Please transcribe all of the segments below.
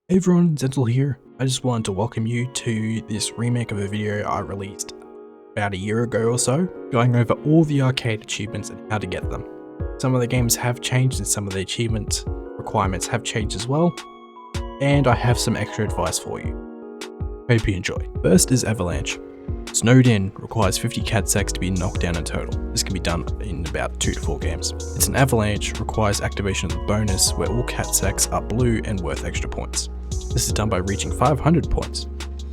Hey everyone, Zental here. I just wanted to welcome you to this remake of a video I released about a year ago or so, going over all the arcade achievements and how to get them. Some of the games have changed and some of the achievement requirements have changed as well, and I have some extra advice for you. Hope you enjoy. First is Avalanche. Snowed In requires 50 cat sacks to be knocked down in total. This can be done in about 2 to 4 games. It's an avalanche, requires activation of the bonus where all cat sacks are blue and worth extra points. This is done by reaching 500 points.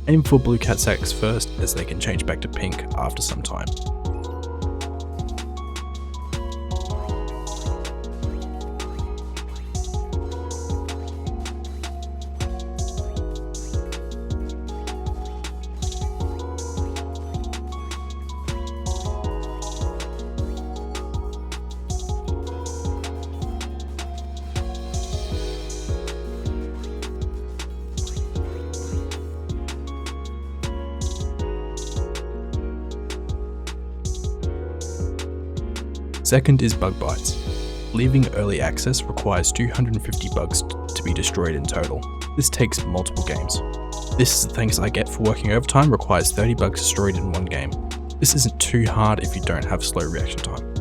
Aim for blue cat sacks first as they can change back to pink after some time. Second is bug bites. Leaving early access requires 250 bugs to be destroyed in total. This takes multiple games. This is the thanks I get for working overtime requires 30 bugs destroyed in one game. This isn't too hard if you don't have slow reaction time.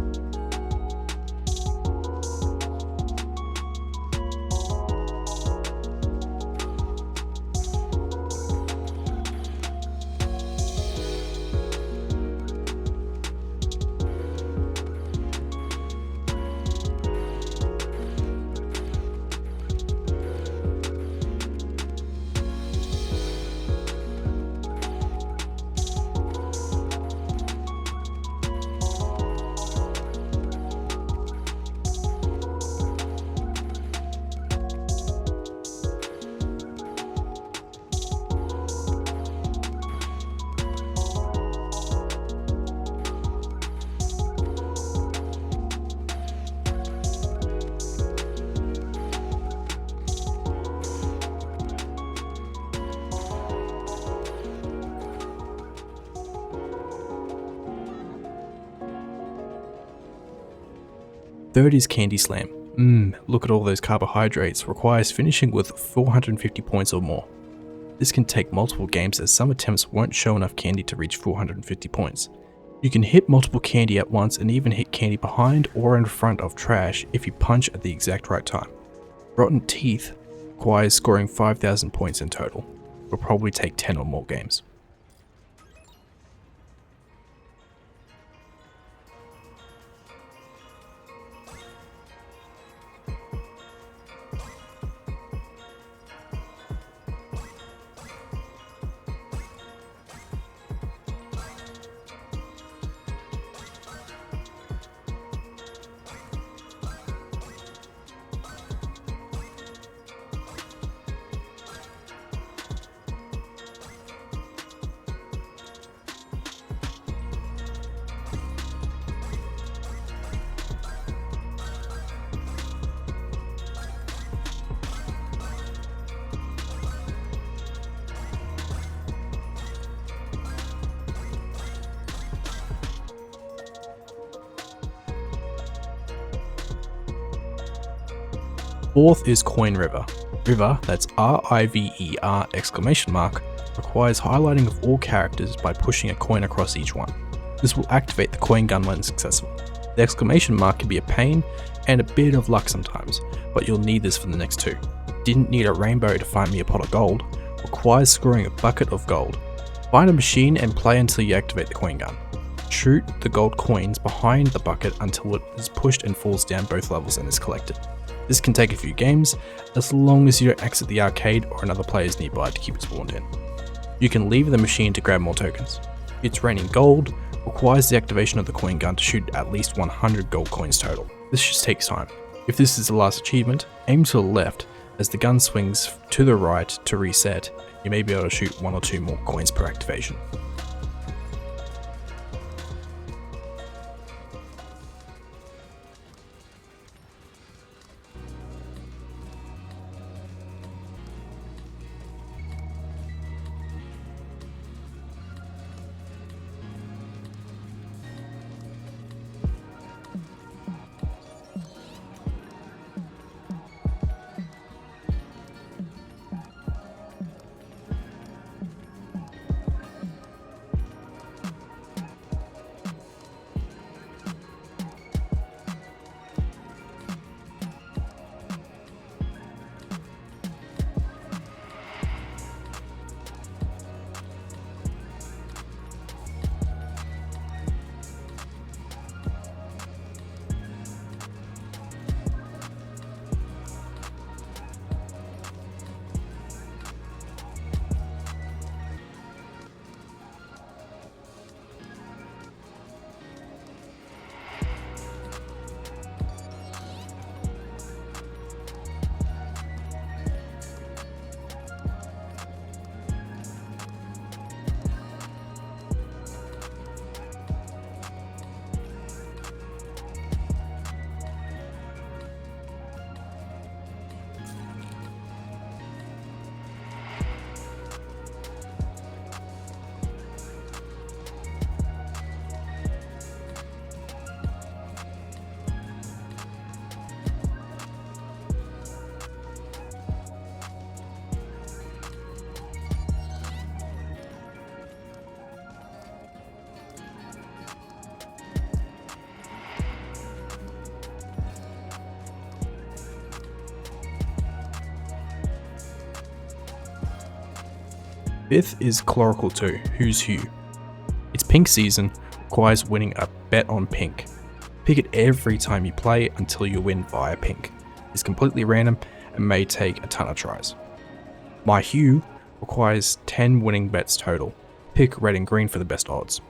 Third is Candy Slam. Look at all those carbohydrates, requires finishing with 450 points or more. This can take multiple games as some attempts won't show enough candy to reach 450 points. You can hit multiple candy at once and even hit candy behind or in front of trash if you punch at the exact right time. Rotten Teeth requires scoring 5,000 points in total. Will probably take 10 or more games. Fourth is Coin River. River, that's R-I-V-E-R exclamation mark, requires highlighting of all characters by pushing a coin across each one. This will activate the coin gun when successful. The exclamation mark can be a pain and a bit of luck sometimes, but you'll need this for the next 2. Didn't need a rainbow to find me a pot of gold, requires scoring a bucket of gold. Find a machine and play until you activate the coin gun. Shoot the gold coins behind the bucket until it is pushed and falls down both levels and is collected. This can take a few games, as long as you don't exit the arcade or another player is nearby to keep it spawned in. You can leave the machine to grab more tokens. It's raining gold, requires the activation of the coin gun to shoot at least 100 gold coins total. This just takes time. If this is the last achievement, aim to the left as the gun swings to the right to reset. You may be able to shoot 1 or 2 more coins per activation. 5th is Coloracle 2, Who's Who. Its pink season requires winning a bet on pink. Pick it every time you play until you win via pink. It's completely random and may take a ton of tries. My Hue requires 10 winning bets total. Pick red and green for the best odds.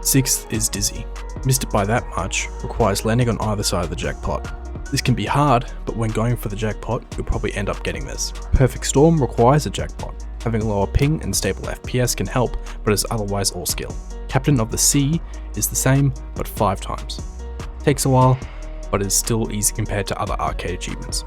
Sixth is Dizzy. Missed it by that much requires landing on either side of the jackpot. This can be hard, but when going for the jackpot, you'll probably end up getting this. Perfect Storm requires a jackpot. Having lower ping and stable FPS can help, but is otherwise all skill. Captain of the Sea is the same, but 5 times. Takes a while, but is still easy compared to other arcade achievements.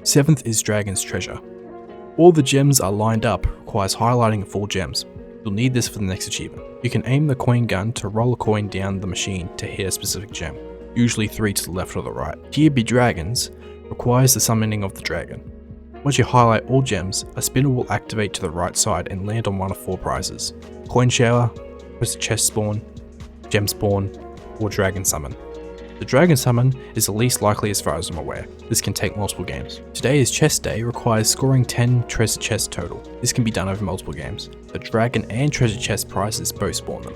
Seventh is Dragon's Treasure. All the gems are lined up, requires highlighting of all gems. You'll need this for the next achievement. You can aim the coin gun to roll a coin down the machine to hit a specific gem, usually 3 to the left or the right. Here Be Dragons requires the summoning of the dragon. Once you highlight all gems, a spinner will activate to the right side and land on one of 4 prizes: Coin Shower, Press Chest Spawn, Gem Spawn, or Dragon Summon. The Dragon Summon is the least likely as far as I'm aware. This can take multiple games. Today is Chest Day, requires scoring 10 treasure chests total. This can be done over multiple games. The Dragon and treasure chest prizes both spawn them.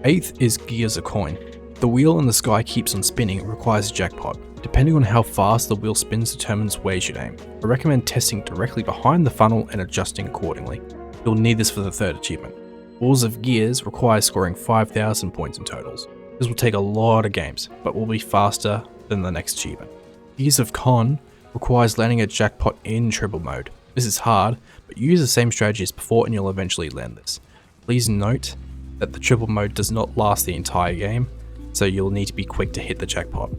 8th is Gears a Coin. The wheel in the sky keeps on spinning and requires a jackpot. Depending on how fast the wheel spins determines where you should aim. I recommend testing directly behind the funnel and adjusting accordingly. You'll need this for the 3rd achievement. Balls of Gears requires scoring 5,000 points in totals. This will take a lot of games, but will be faster than the next achievement. Gears of Con requires landing a jackpot in triple mode. This is hard, but use the same strategy as before and you'll eventually land this. Please note that the triple mode does not last the entire game, so you'll need to be quick to hit the jackpot.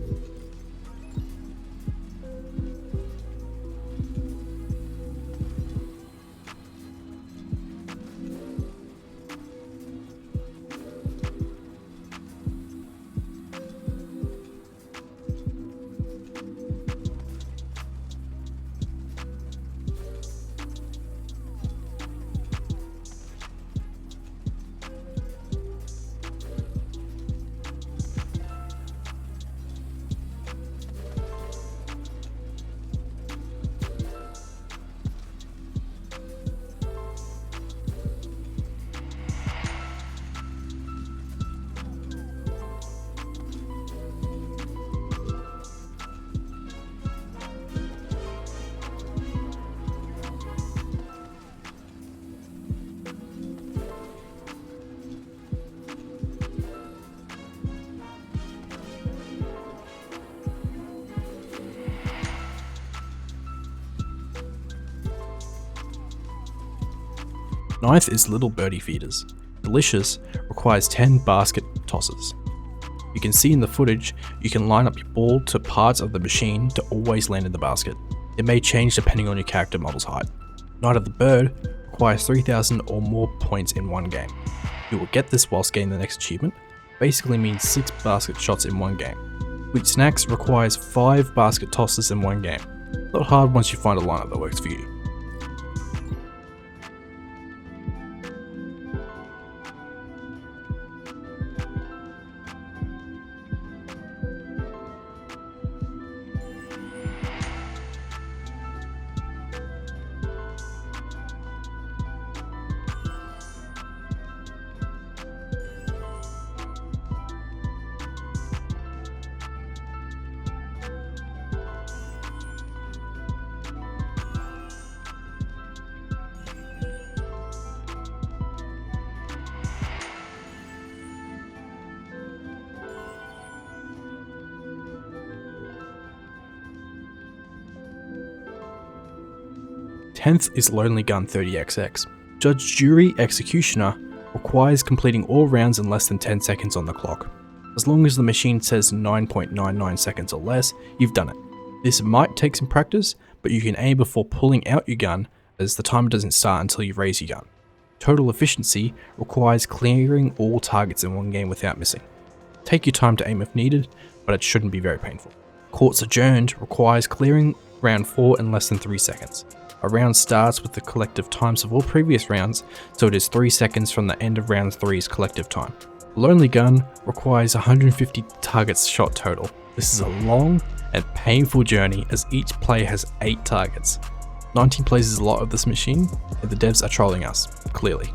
Ninth is Little Birdie Feeders. Delicious requires 10 basket tosses. You can see in the footage, you can line up your ball to parts of the machine to always land in the basket. It may change depending on your character model's height. Night of the Bird requires 3,000 or more points in one game. You will get this whilst getting the next achievement, basically means 6 basket shots in one game. Sweet Snacks requires 5 basket tosses in one game. Not hard once you find a lineup that works for you. Tenth is Lonely Gun 30XX. Judge, Jury, Executioner requires completing all rounds in less than 10 seconds on the clock. As long as the machine says 9.99 seconds or less, you've done it. This might take some practice, but you can aim before pulling out your gun as the timer doesn't start until you raise your gun. Total Efficiency requires clearing all targets in one game without missing. Take your time to aim if needed, but it shouldn't be very painful. Courts Adjourned requires clearing round 4 in less than 3 seconds. A round starts with the collective times of all previous rounds, so it is 3 seconds from the end of round 3's collective time. Lonely Gun requires 150 targets shot total. This is a long and painful journey as each player has 8 targets. 19 plays is a lot of this machine, and the devs are trolling us, clearly.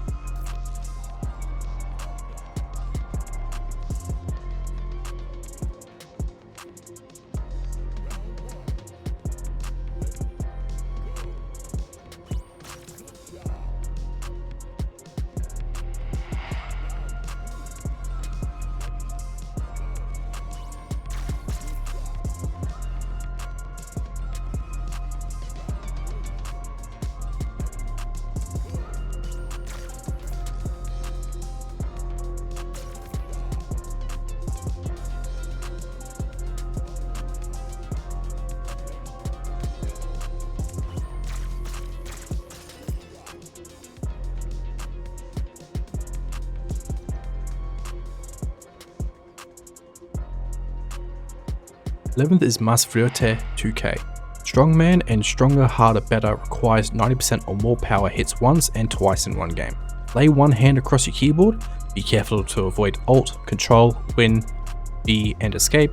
Eleventh is Más Fuerte 2K. Strongman and Stronger Harder Better requires 90% or more power hits once and twice in one game. Lay one hand across your keyboard, be careful to avoid Alt, Control, Win, B and Escape,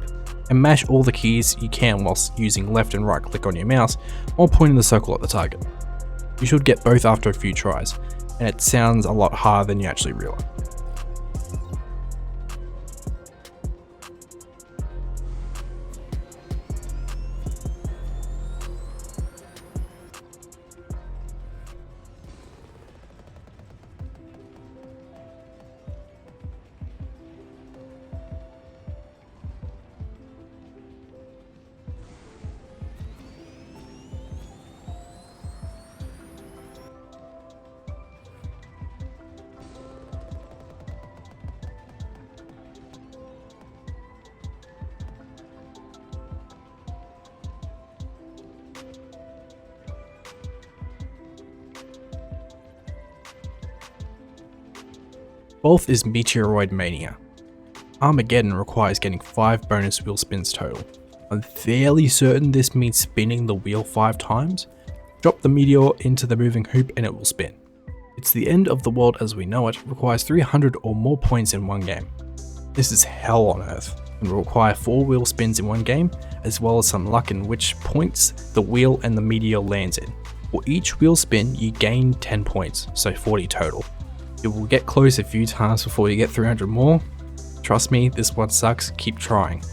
and mash all the keys you can whilst using left and right click on your mouse while pointing the circle at the target. You should get both after a few tries, and it sounds a lot harder than you actually realize. 12th is Meteoroid Mania. Armageddon requires getting 5 bonus wheel spins total. I'm fairly certain this means spinning the wheel 5 times. Drop the meteor into the moving hoop and it will spin. It's the end of the world as we know it, requires 300 or more points in one game. This is hell on earth, and will require 4 wheel spins in one game, as well as some luck in which points the wheel and the meteor lands in. For each wheel spin, you gain 10 points, so 40 total. It will get close a few times before you get 300 more. Trust me, this one sucks, keep trying.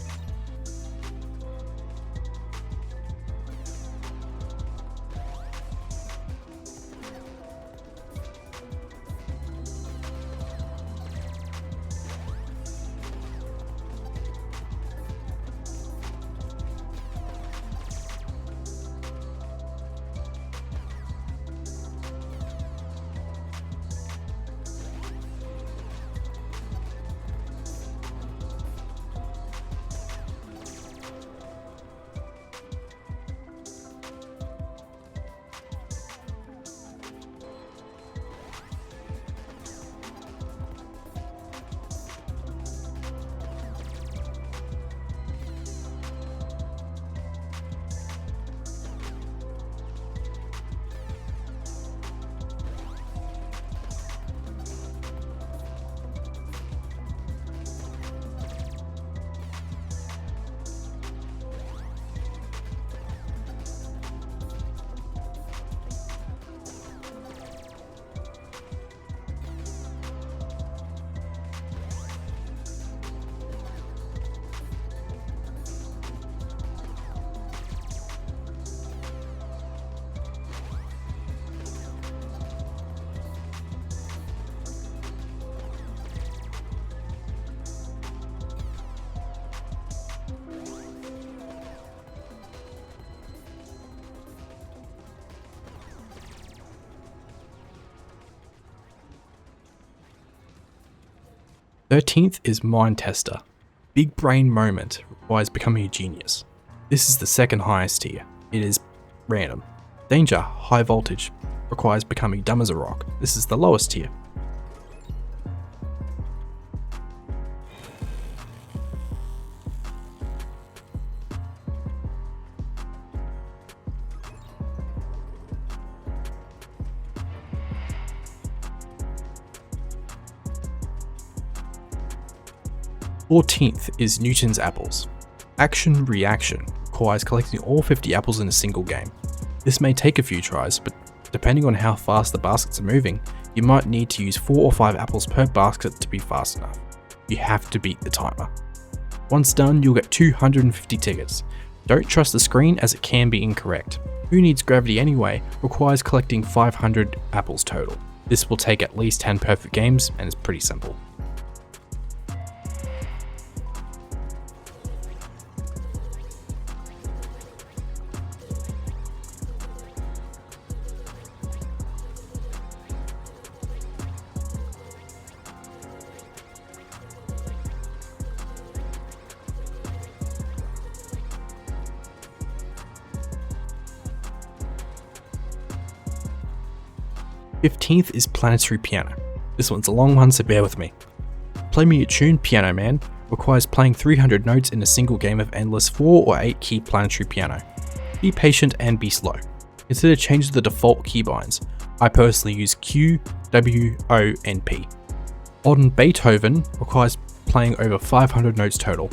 Thirteenth is Mind Tester. Big brain moment requires becoming a genius. This is the second highest tier. It is random. Danger, high voltage, requires becoming dumb as a rock. This is the lowest tier. Fourteenth is Newton's apples. Action Reaction requires collecting all 50 apples in a single game. This may take a few tries, but depending on how fast the baskets are moving, you might need to use 4 or 5 apples per basket to be fast enough. You have to beat the timer. Once done, you'll get 250 tickets. Don't trust the screen as it can be incorrect. Who Needs Gravity Anyway requires collecting 500 apples total. This will take at least 10 perfect games and is pretty simple. Fifteenth is Planetary Piano. This one's a long one, so bear with me. Play Me a Tune Piano Man requires playing 300 notes in a single game of endless 4 or 8 key planetary piano. Be patient and be slow. Consider changing the default keybinds. I personally use Q, W, O, and P. On Beethoven requires playing over 500 notes total.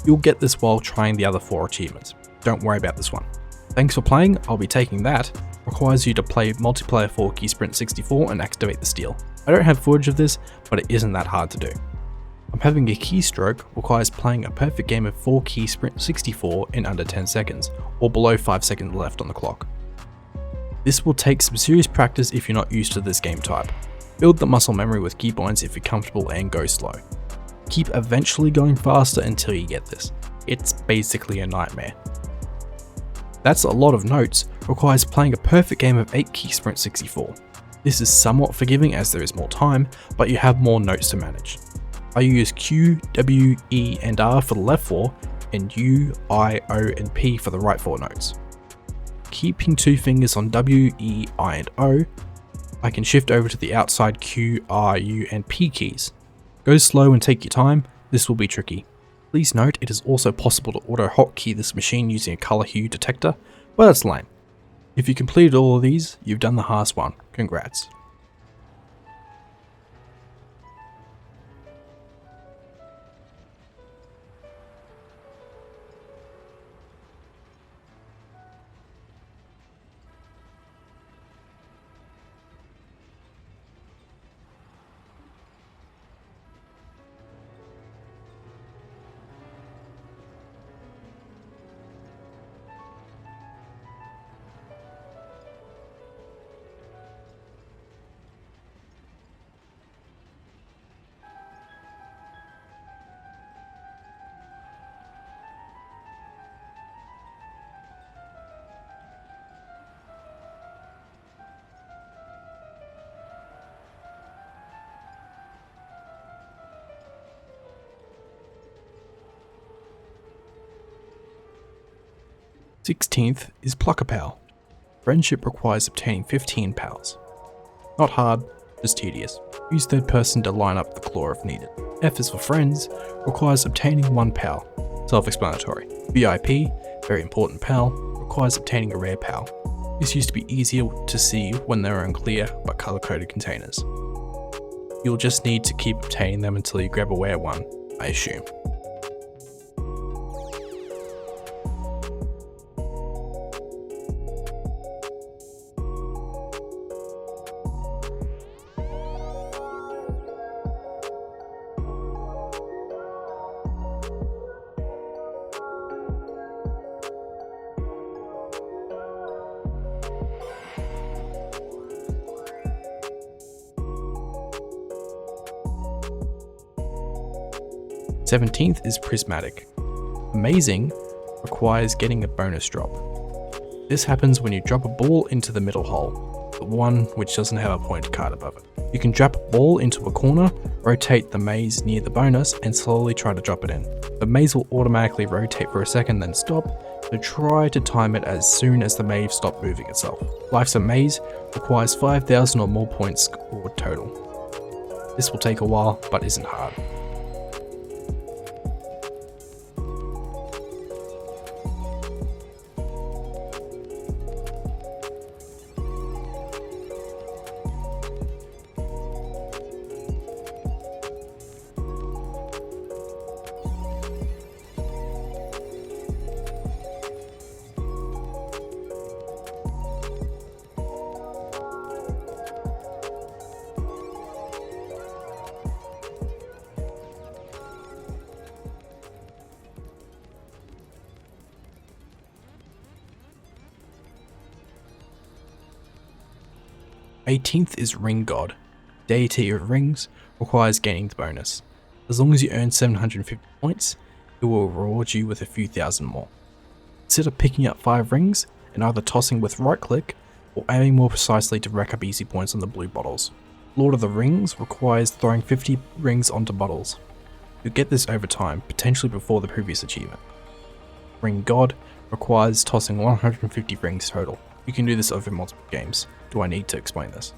You'll get this while trying the other 4 achievements. Don't worry about this one. Thanks for playing, I'll be taking that. Requires you to play multiplayer 4 key sprint 64 and activate the steal. I don't have footage of this, but it isn't that hard to do. I'm having a keystroke requires playing a perfect game of 4 key sprint 64 in under 10 seconds, or below 5 seconds left on the clock. This will take some serious practice if you're not used to this game type. Build the muscle memory with keybinds if you're comfortable and go slow. Keep eventually going faster until you get this. It's basically a nightmare. That's a lot of notes, requires playing a perfect game of 8 key sprint 64. This is somewhat forgiving as there is more time, but you have more notes to manage. I use Q, W, E, and R for the left 4, and U, I, O, and P for the right 4 notes. Keeping 2 fingers on W, E, I, and O, I can shift over to the outside Q, R, U, and P keys. Go slow and take your time, this will be tricky. Please note it is also possible to auto hotkey this machine using a color hue detector, but that's lame. If you completed all of these, you've done the hardest one, congrats. Sixteenth is Pluck-a-Pal. Friendship requires obtaining 15 pals. Not hard, just tedious. Use third person to line up the claw if needed. F is for friends, requires obtaining 1 pal. Self-explanatory. VIP, very important pal, requires obtaining a rare pal. This used to be easier to see when they were in clear but color-coded containers. You'll just need to keep obtaining them until you grab a rare one, I assume. Seventeenth is Prismatic. Amazing requires getting a bonus drop. This happens when you drop a ball into the middle hole, the one which doesn't have a pointed card above it. You can drop a ball into a corner, rotate the maze near the bonus, and slowly try to drop it in. The maze will automatically rotate for a second then stop, so try to time it as soon as the maze stops moving itself. Life's a Maze requires 5,000 or more points scored total. This will take a while, but isn't hard. Eighteenth is Ring God. Deity of Rings requires gaining the bonus. As long as you earn 750 points, it will reward you with a few thousand more. Consider picking up 5 rings and either tossing with right click or aiming more precisely to rack up easy points on the blue bottles. Lord of the Rings requires throwing 50 rings onto bottles. You'll get this over time, potentially before the previous achievement. Ring God requires tossing 150 rings total. You can do this over multiple games. Do I need to explain this?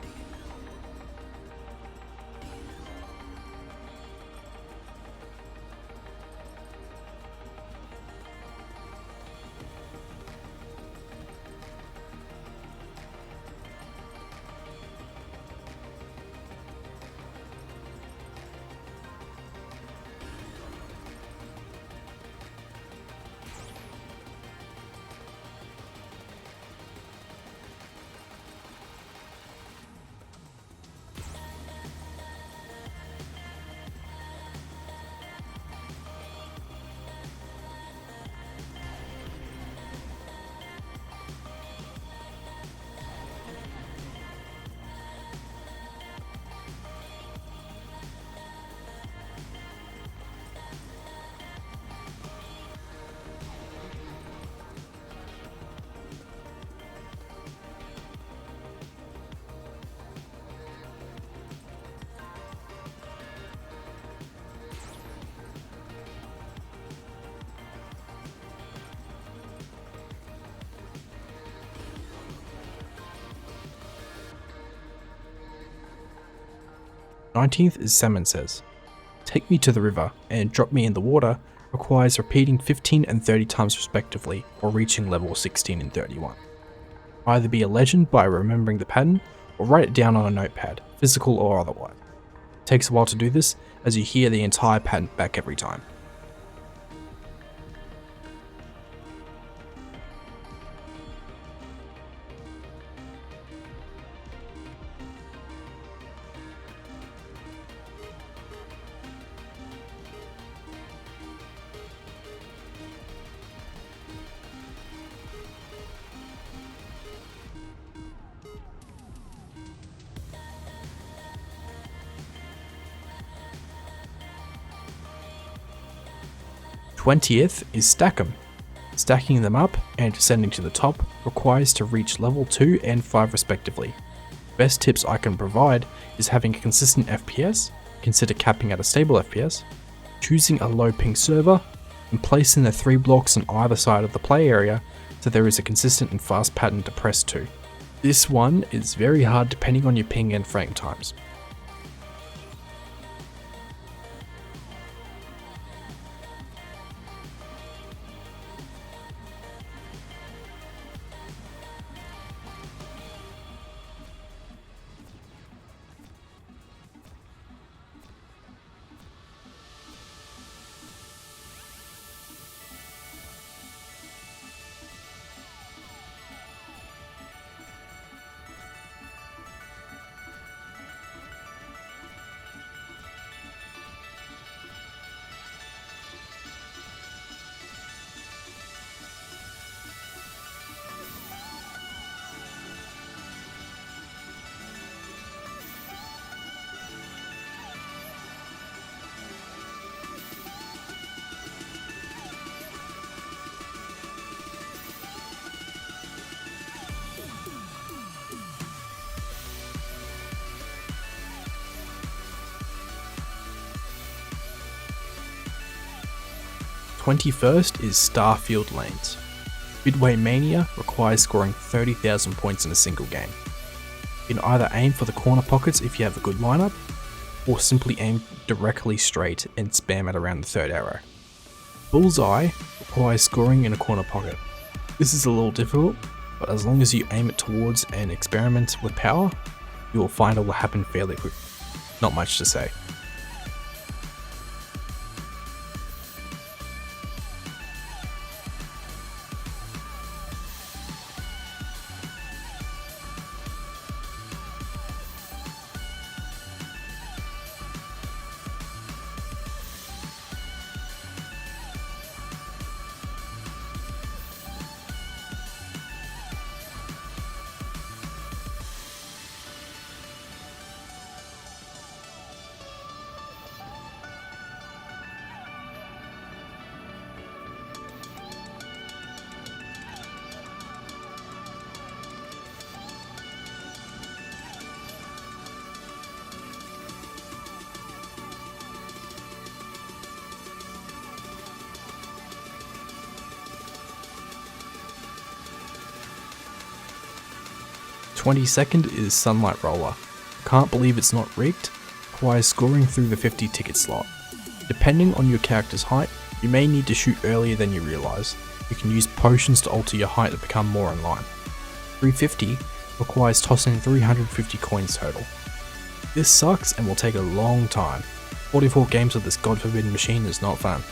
Nineteenth is Salmon says. Take Me to the River and Drop Me in the Water requires repeating 15 and 30 times respectively, or reaching level 16 and 31. Either be a legend by remembering the pattern, or write it down on a notepad, physical or otherwise. It takes a while to do this, as you hear the entire pattern back every time. Twentieth is Stack 'em. Stacking them up and descending to the top requires to reach level 2 and 5 respectively. Best tips I can provide is having a consistent FPS, consider capping at a stable FPS, choosing a low ping server, and placing the 3 blocks on either side of the play area so there is a consistent and fast pattern to press to. This one is very hard depending on your ping and frame times. "21st is Starfield lanes. Midway Mania requires scoring 30,000 points in a single game. You can either aim for the corner pockets if you have a good lineup, or simply aim directly straight and spam it around the third arrow. Bullseye requires scoring in a corner pocket. This is a little difficult, but as long as you aim it towards and experiment with power, you will find it will happen fairly quick. Not much to say. "22nd is Sunlight Roller. Can't believe it's not rigged. Requires scoring through the 50 ticket slot. Depending on your character's height, you may need to shoot earlier than you realise. You can use potions to alter your height to become more in line. 350 requires tossing 350 coins total. This sucks and will take a long time. 44 games with this god forbidden machine is not fun.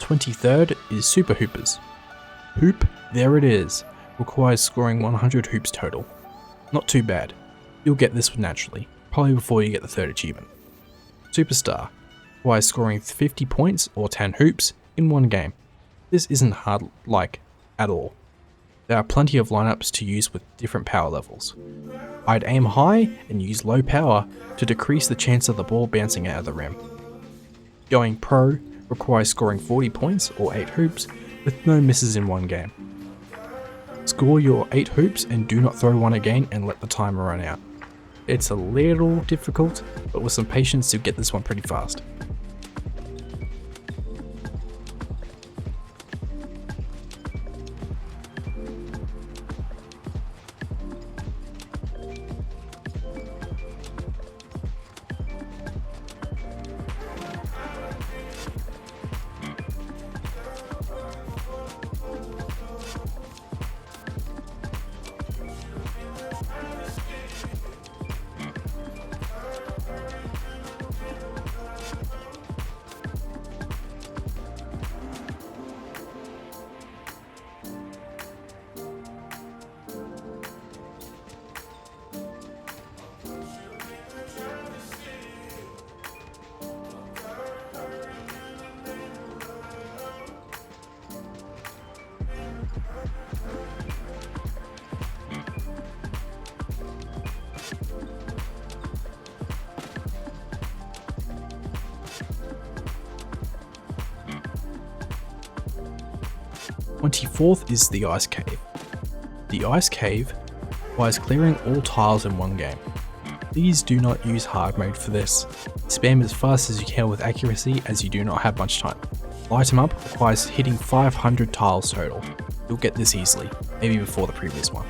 "23rd is Super Hoopers. Hoop, there it is. Requires scoring 100 hoops total. Not too bad. You'll get this one naturally, probably before you get the 3rd achievement. Superstar. Requires scoring 50 points or 10 hoops in one game. This isn't hard at all. There are plenty of lineups to use with different power levels. I'd aim high and use low power to decrease the chance of the ball bouncing out of the rim. Going pro requires scoring 40 points or 8 hoops with no misses in one game. Score your 8 hoops and do not throw one again and let the timer run out. It's a little difficult, but with some patience you'll get this one pretty fast. The 24th is the Ice Cave. The Ice Cave requires clearing all tiles in one game. Please do not use hard mode for this. Spam as fast as you can with accuracy as you do not have much time. Light 'em up requires hitting 500 tiles total. You'll get this easily, maybe before the previous one.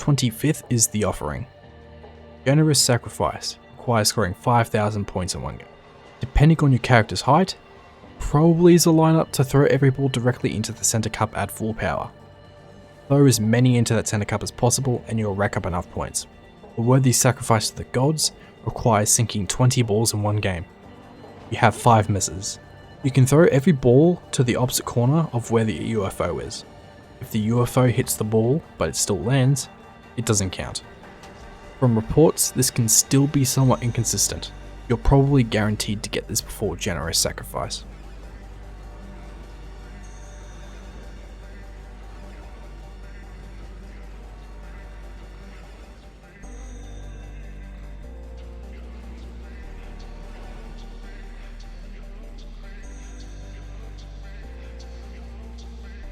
The 25th is the Offering. Generous Sacrifice requires scoring 5,000 points in one game. Depending on your character's height, probably is a lineup to throw every ball directly into the center cup at full power. Throw as many into that center cup as possible and you'll rack up enough points. A worthy sacrifice to the gods requires sinking 20 balls in one game. You have 5 misses. You can throw every ball to the opposite corner of where the UFO is. If the UFO hits the ball but it still lands, it doesn't count. From reports, this can still be somewhat inconsistent. You're probably guaranteed to get this before Generous Sacrifice.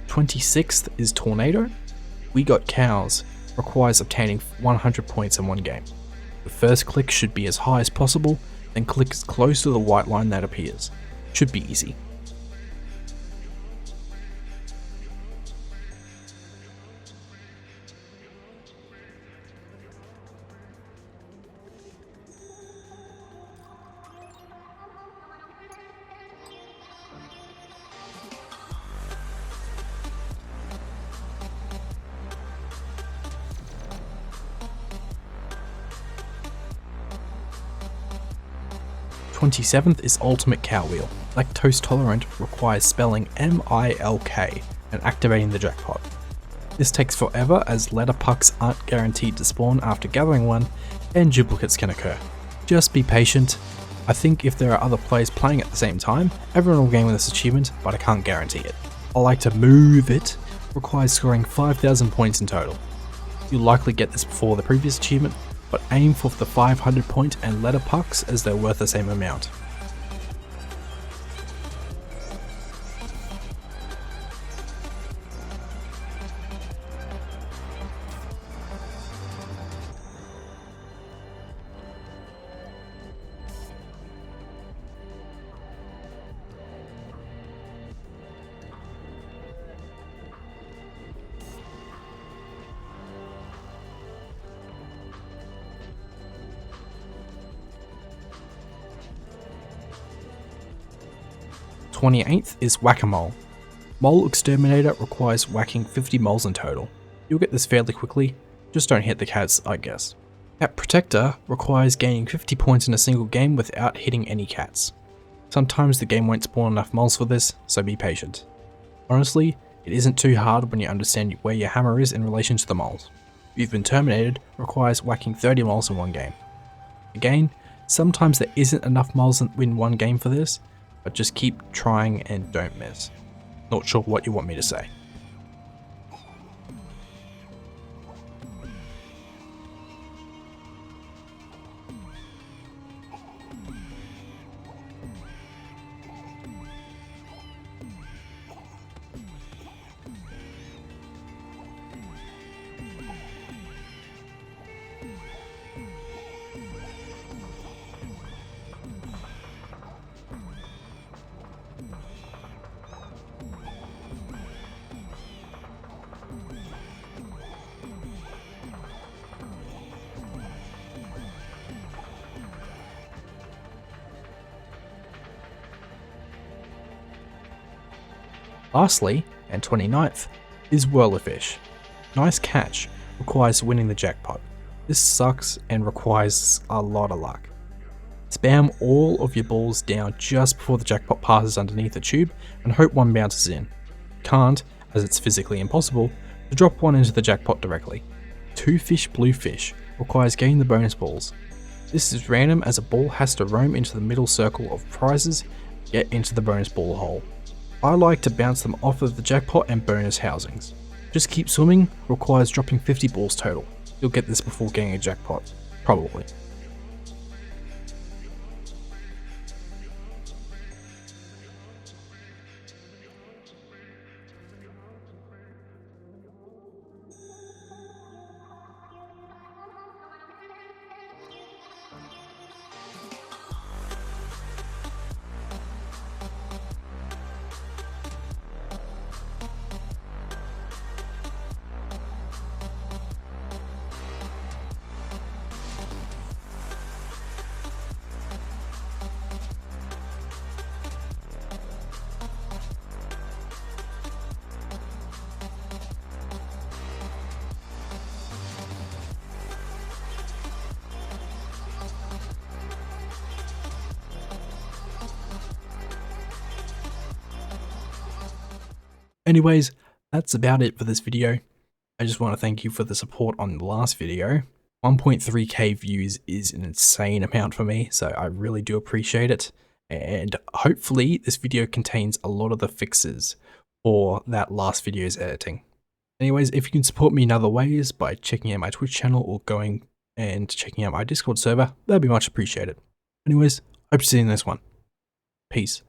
The 26th is Tornado. We Got Cows requires obtaining 100 points in one game. The first click should be as high as possible, then click as close to the white line that appears. Should be easy. The 27th is Ultimate Cow Wheel. Lactose Tolerant requires spelling MILK and activating the jackpot. This takes forever as letter pucks aren't guaranteed to spawn after gathering one and duplicates can occur. Just be patient. I think if there are other players playing at the same time, everyone will gain with this achievement, but I can't guarantee it. I like to Moo-ve requires scoring 5,000 points in total. You'll likely get this before the previous achievement, but aim for the 500 point and letter pucks as they're worth the same amount. 28th is Wack-a-Mole. Mole Exterminator requires whacking 50 moles in total. You'll get this fairly quickly, just don't hit the cats, I guess. Cat Protector requires gaining 50 points in a single game without hitting any cats. Sometimes the game won't spawn enough moles for this, so be patient. Honestly, it isn't too hard when you understand where your hammer is in relation to the moles. You've Been Terminated requires whacking 30 moles in one game. Again, sometimes there isn't enough moles in one game for this, but just keep trying and don't miss. Not sure what you want me to say. Lastly, and 29th, is Whirl-a-Fish. Nice catch, requires winning the jackpot. This sucks and requires a lot of luck. Spam all of your balls down just before the jackpot passes underneath the tube and hope one bounces in. Can't, as it's physically impossible, to drop one into the jackpot directly. 2 fish blue fish requires getting the bonus balls. This is random as a ball has to roam into the middle circle of prizes to get into the bonus ball hole. I like to bounce them off of the jackpot and bonus housings. Just Keep Swimming requires dropping 50 balls total. You'll get this before getting a jackpot, probably. Anyways, that's about it for this video. I just want to thank you for the support on the last video. 1.3k views is an insane amount for me, so I really do appreciate it. And hopefully this video contains a lot of the fixes for that last video's editing. Anyways, if you can support me in other ways by checking out my Twitch channel or going and checking out my Discord server, that'd be much appreciated. Anyways, hope to see you in this one. Peace.